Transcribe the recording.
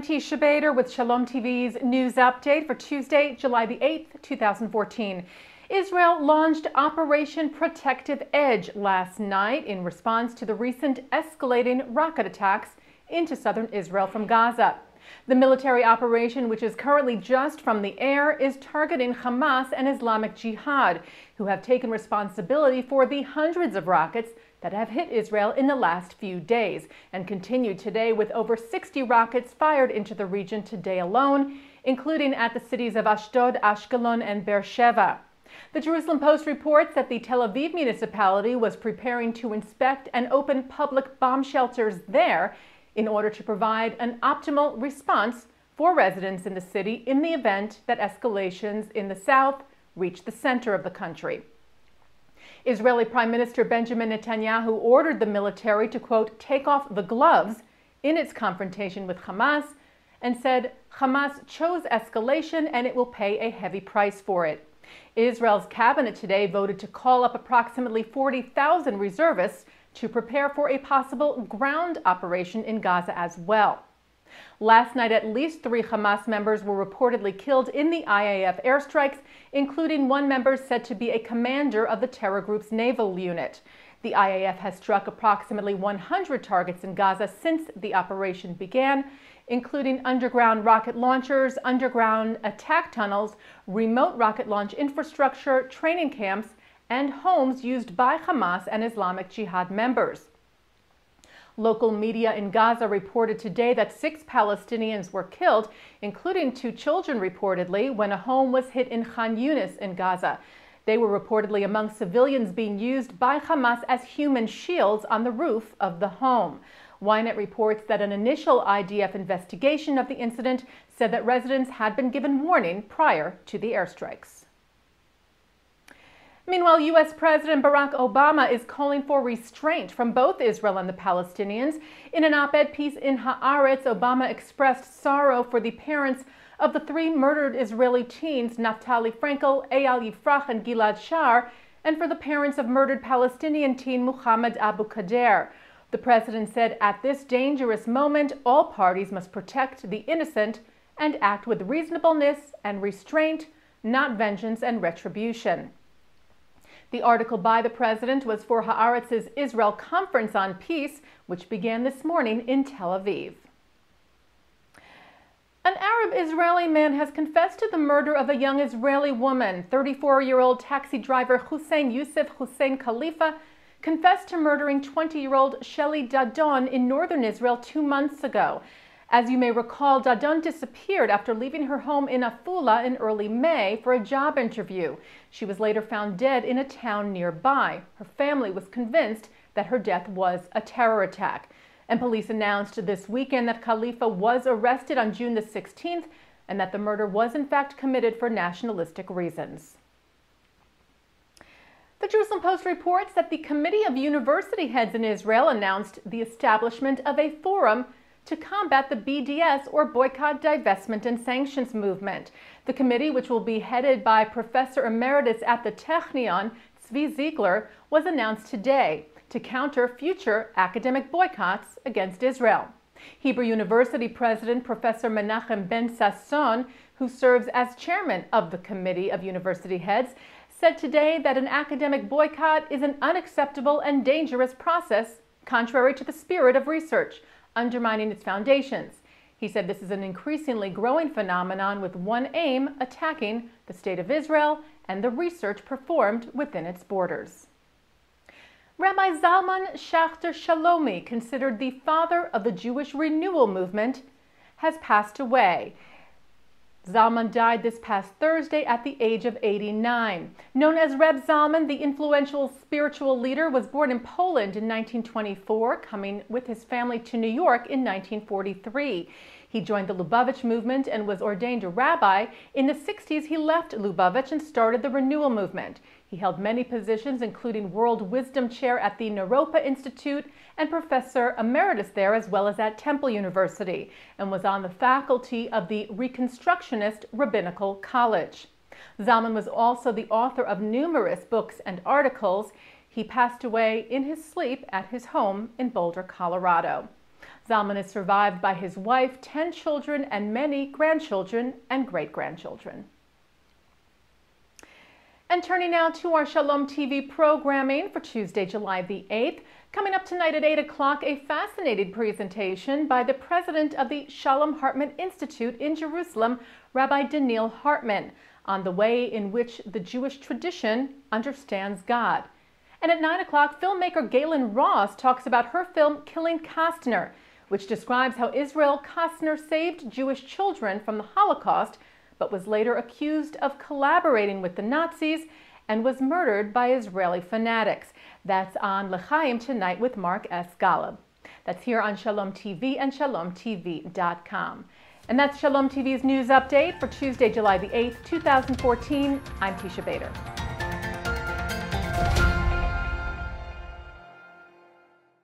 I'm Teisha Bader with Shalom TV's news update for Tuesday, July the 8th, 2014. Israel launched Operation Protective Edge last night in response to the recent escalating rocket attacks into southern Israel from Gaza. The military operation, which is currently just from the air, is targeting Hamas and Islamic Jihad, who have taken responsibility for the hundreds of rockets that have hit Israel in the last few days and continue today with over 60 rockets fired into the region today alone, including at the cities of Ashdod, Ashkelon, and Beersheba. The Jerusalem Post reports that the Tel Aviv municipality was preparing to inspect and open public bomb shelters there in order to provide an optimal response for residents in the city in the event that escalations in the south reach the center of the country. Israeli Prime Minister Benjamin Netanyahu ordered the military to, quote, take off the gloves in its confrontation with Hamas and said Hamas chose escalation and it will pay a heavy price for it. Israel's cabinet today voted to call up approximately 40,000 reservists to prepare for a possible ground operation in Gaza as well. Last night, at least 3 Hamas members were reportedly killed in the IAF airstrikes, including one member said to be a commander of the terror group's naval unit. The IAF has struck approximately 100 targets in Gaza since the operation began, including underground rocket launchers, underground attack tunnels, remote rocket launch infrastructure, training camps, and homes used by Hamas and Islamic Jihad members. Local media in Gaza reported today that 6 Palestinians were killed, including 2 children reportedly, when a home was hit in Khan Yunis in Gaza. They were reportedly among civilians being used by Hamas as human shields on the roof of the home. Ynet reports that an initial IDF investigation of the incident said that residents had been given warning prior to the airstrikes. Meanwhile, U.S. President Barack Obama is calling for restraint from both Israel and the Palestinians. In an op-ed piece in Haaretz, Obama expressed sorrow for the parents of the 3 murdered Israeli teens, Naftali Frankel, Eyal Yifrach, and Gilad Shar, and for the parents of murdered Palestinian teen Muhammad Abu Kader. The president said, at this dangerous moment, all parties must protect the innocent and act with reasonableness and restraint, not vengeance and retribution. The article by the president was for Haaretz's Israel Conference on Peace, which began this morning in Tel Aviv. An Arab-Israeli man has confessed to the murder of a young Israeli woman. 34-year-old taxi driver Hussein Youssef Hussein Khalifa confessed to murdering 20-year-old Shelly Dadon in northern Israel 2 months ago. As you may recall, Dadon disappeared after leaving her home in Afula in early May for a job interview. She was later found dead in a town nearby. Her family was convinced that her death was a terror attack. And police announced this weekend that Khalifa was arrested on June the 16th and that the murder was in fact committed for nationalistic reasons. The Jerusalem Post reports that the Committee of University Heads in Israel announced the establishment of a forum to combat the BDS, or Boycott, Divestment, and Sanctions movement. The committee, which will be headed by Professor Emeritus at the Technion, Zvi Ziegler, was announced today to counter future academic boycotts against Israel. Hebrew University President Professor Menachem Ben-Sasson, who serves as chairman of the Committee of University Heads, said today that an academic boycott is an unacceptable and dangerous process, contrary to the spirit of research, undermining its foundations. He said this is an increasingly growing phenomenon with one aim: attacking the State of Israel and the research performed within its borders. Rama Zalman Schachter Shalomi, considered the father of the Jewish renewal movement, has passed away. Zalman died this past Thursday at the age of 89. Known as Reb Zalman, the influential spiritual leader was born in Poland in 1924, coming with his family to New York in 1943. He joined the Lubavitch movement and was ordained a rabbi. In the 60s, he left Lubavitch and started the renewal movement. He held many positions, including World Wisdom Chair at the Naropa Institute and Professor Emeritus there, as well as at Temple University, and was on the faculty of the Reconstructionist Rabbinical College. Zalman was also the author of numerous books and articles. He passed away in his sleep at his home in Boulder, Colorado. Zalman is survived by his wife, 10 children, and many grandchildren and great-grandchildren. And turning now to our Shalom TV programming for Tuesday, July the 8th. Coming up tonight at 8 o'clock, a fascinating presentation by the president of the Shalom Hartman Institute in Jerusalem, Rabbi Daniel Hartman, on the way in which the Jewish tradition understands God. And at 9 o'clock, filmmaker Galen Ross talks about her film Killing Costner, which describes how Israel Costner saved Jewish children from the Holocaust, but was later accused of collaborating with the Nazis and was murdered by Israeli fanatics. That's on L'Chaim tonight with Mark S. Golub. That's here on Shalom TV and ShalomTV.com. And that's Shalom TV's news update for Tuesday, July the 8th, 2014. I'm Teisha Bader.